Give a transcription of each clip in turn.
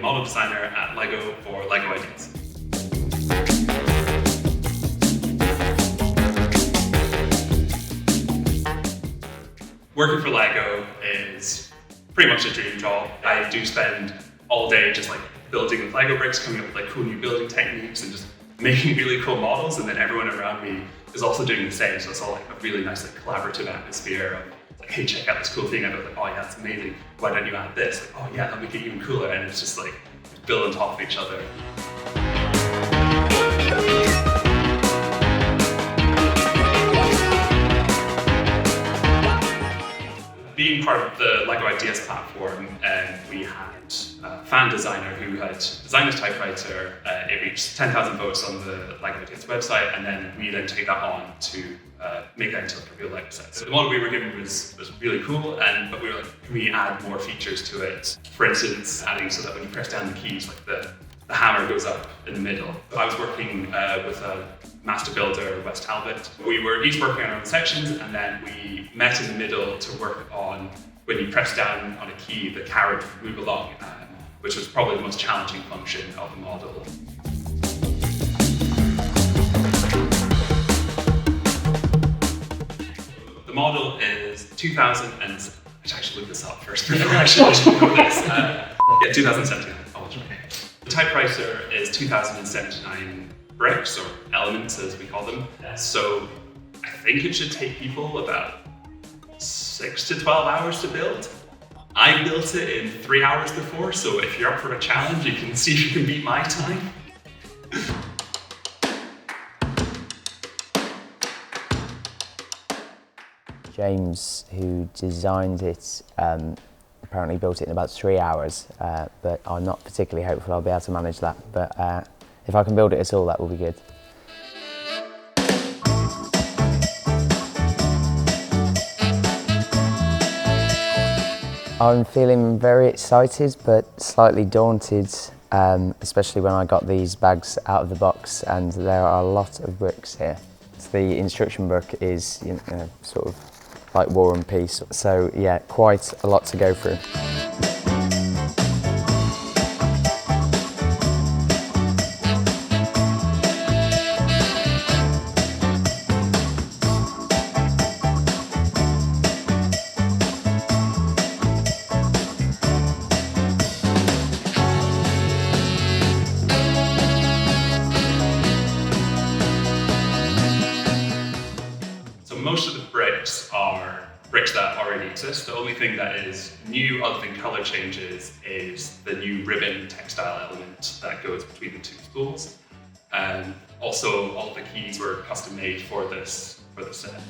model designer at LEGO for LEGO Ideas. Working for LEGO is pretty much a dream job. I do spend all day just like building with LEGO bricks, coming up with like cool new building techniques and just making really cool models, and then everyone around me is also doing the same. So it's all like a really nice like collaborative atmosphere of like, hey, check out this cool thing. I was like, oh yeah, that's amazing. Why don't you add this? Like, oh yeah, that'll make it even cooler. And it's just like build on top of each other. Being part of the LEGO Ideas platform, we had a fan designer who had designed this typewriter. It reached 10,000 votes on the LEGO Ideas website, and then we take that on to make that into like a real LEGO set. So the model we were given was really cool, but we were like, can we add more features to it? For instance, adding so that when you press down the keys, like the hammer goes up in the middle. I was working with a master builder, Wes Talbot. We were each working on our own sections, and then we met in the middle to work on when you press down on a key, the carriage would move along, which was probably the most challenging function of the model. The model is 2000, and I should actually look this up first before I should know this. 2079. Oh, okay. The typewriter is 2079 bricks, or elements as we call them. So I think it should take people about 6 to 12 hours to build. I built it in 3 hours before, so if you're up for a challenge, you can see if you can beat my time. James, who designed it, apparently built it in about 3 hours, but I'm not particularly hopeful I'll be able to manage that. But if I can build it at all, that will be good. I'm feeling very excited but slightly daunted, especially when I got these bags out of the box, and there are a lot of bricks here. So the instruction book is sort of like War and Peace, so yeah, quite a lot to go through. Most of the bricks are bricks that already exist. The only thing that is new, other than color changes, is the new ribbon textile element that goes between the two spools. Also, all the keys were custom made for this set.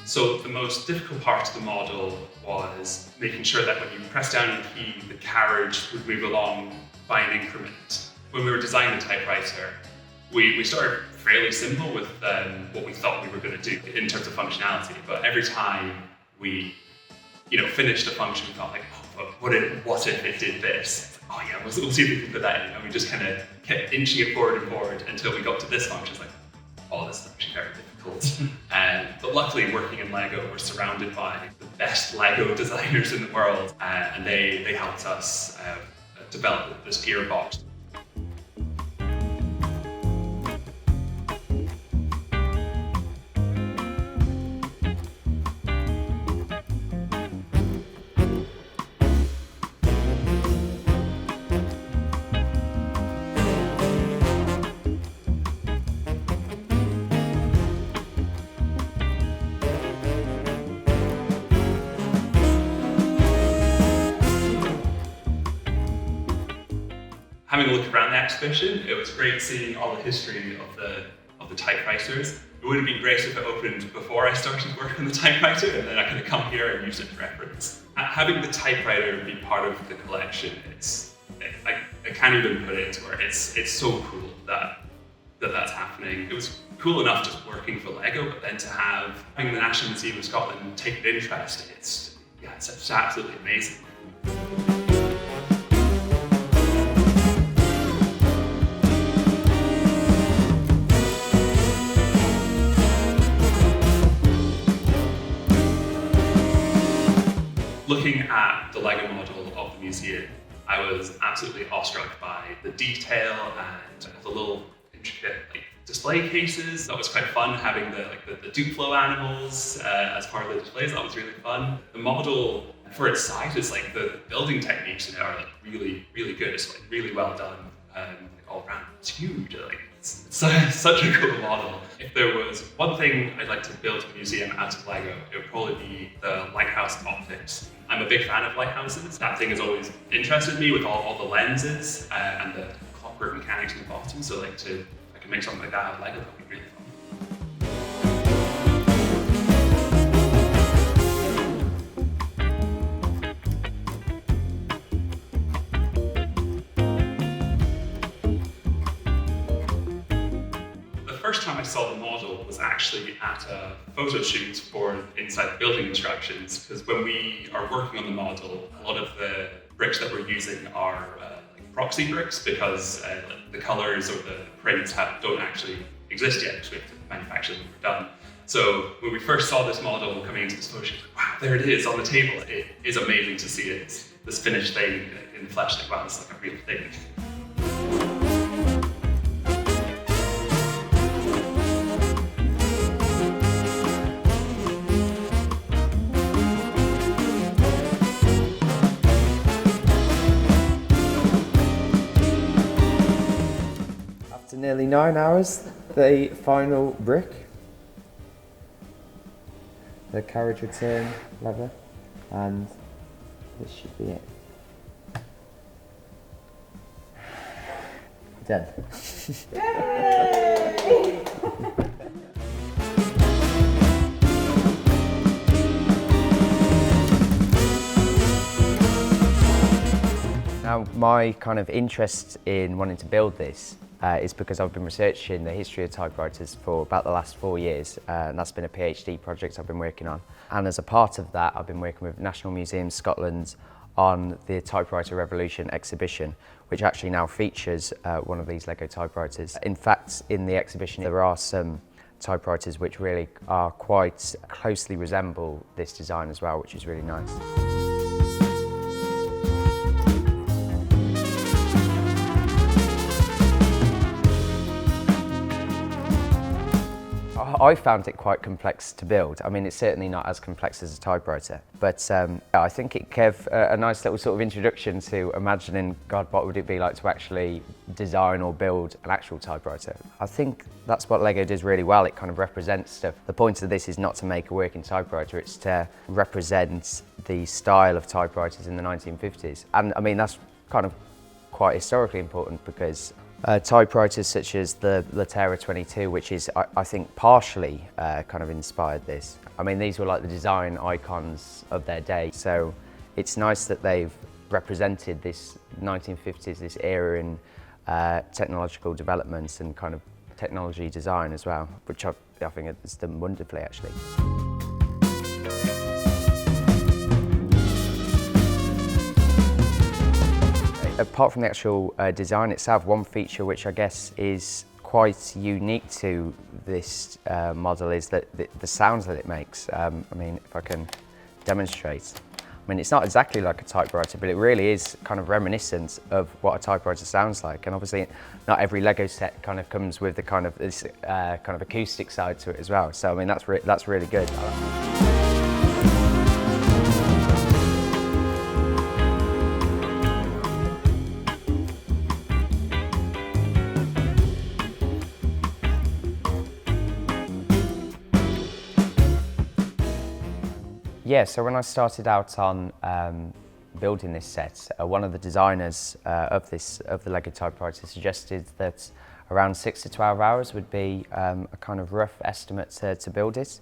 So the most difficult part of the model was making sure that when you press down a key, the carriage would move along by an increment. When we were designing the typewriter, we started fairly simple with what we thought we were going to do in terms of functionality. But every time we finished a function, we thought like, oh, what if it did this? Oh yeah, we'll see if we can put that in. And we just kind of kept inching it forward and forward until we got to this function. It's like, oh, this is actually very difficult. But luckily, working in LEGO, we're surrounded by the best LEGO designers in the world, and they helped us develop this gearbox. Having a look around the exhibition, it was great seeing all the history of the typewriters. It would have been great if it opened before I started work on the typewriter, and then I could have come here and used it for reference. Having the typewriter be part of the collection, I can't even put it into words. It's so cool that's happening. It was cool enough just working for LEGO, but then to having the National Museum of Scotland take an interest, it's absolutely amazing. absolutely awestruck by the detail, and it has a little intricate display cases. That was quite fun, having the Duplo animals as part of the displays. That was really fun. The model for its size is the building techniques in it are really, really good. It's really well done all around. It's huge. It's such a cool model. If there was one thing I'd like to build a museum out of Lego, it would probably be the lighthouse optics. I'm a big fan of lighthouses. That thing has always interested me with all the lenses and the clockwork mechanics in the bottom. So if I can make something like that out of Lego, that would be really fun. The first time I saw the model was actually at a photo shoot for inside the building instructions, because when we are working on the model, a lot of the bricks that we're using are proxy bricks, because the colors or the prints don't actually exist yet, because we have to manufacture them when we're done. So when we first saw this model coming into this photo shoot, wow, there it is on the table. It is amazing to see it, this finished thing in the flesh. Wow, it's a real thing. After nearly 9 hours, the final brick, the carriage return lever, and this should be it. Done. Yay! Now, my kind of interest in wanting to build this is because I've been researching the history of typewriters for about the last 4 years, and that's been a PhD project I've been working on. And as a part of that, I've been working with National Museum Scotland on the Typewriter Revolution exhibition, which actually now features one of these Lego typewriters. In fact, in the exhibition, there are some typewriters which really are quite closely resemble this design as well, which is really nice. I found it quite complex to build. I mean, it's certainly not as complex as a typewriter, but I think it gave a nice little sort of introduction to imagining, God, what would it be like to actually design or build an actual typewriter? I think that's what Lego does really well. It kind of represents stuff. The point of this is not to make a working typewriter, it's to represent the style of typewriters in the 1950s. And I mean, that's kind of quite historically important, because typewriters such as the Latera 22, which is, I think, partially kind of inspired this. I mean, these were like the design icons of their day. So it's nice that they've represented this 1950s, this era in technological developments and kind of technology design as well, which I think it's done wonderfully, actually. Apart from the actual design itself, one feature which I guess is quite unique to this model is that the sounds that it makes. I mean, if I can demonstrate. I mean, it's not exactly like a typewriter, but it really is kind of reminiscent of what a typewriter sounds like. And obviously, not every Lego set kind of comes with the kind of this kind of acoustic side to it as well. So I mean, that's really good. Yeah, so when I started out on building this set, one of the designers of the Lego typewriter suggested that around 6 to 12 hours would be a kind of rough estimate to build it,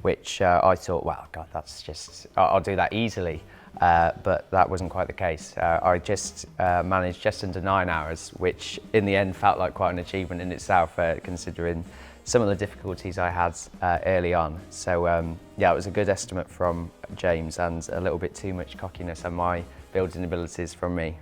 which I thought, wow, God, that's just, I'll do that easily. But that wasn't quite the case. I just managed just under 9 hours, which in the end felt like quite an achievement in itself, considering some of the difficulties I had early on. So yeah, it was a good estimate from James and a little bit too much cockiness and my building abilities from me.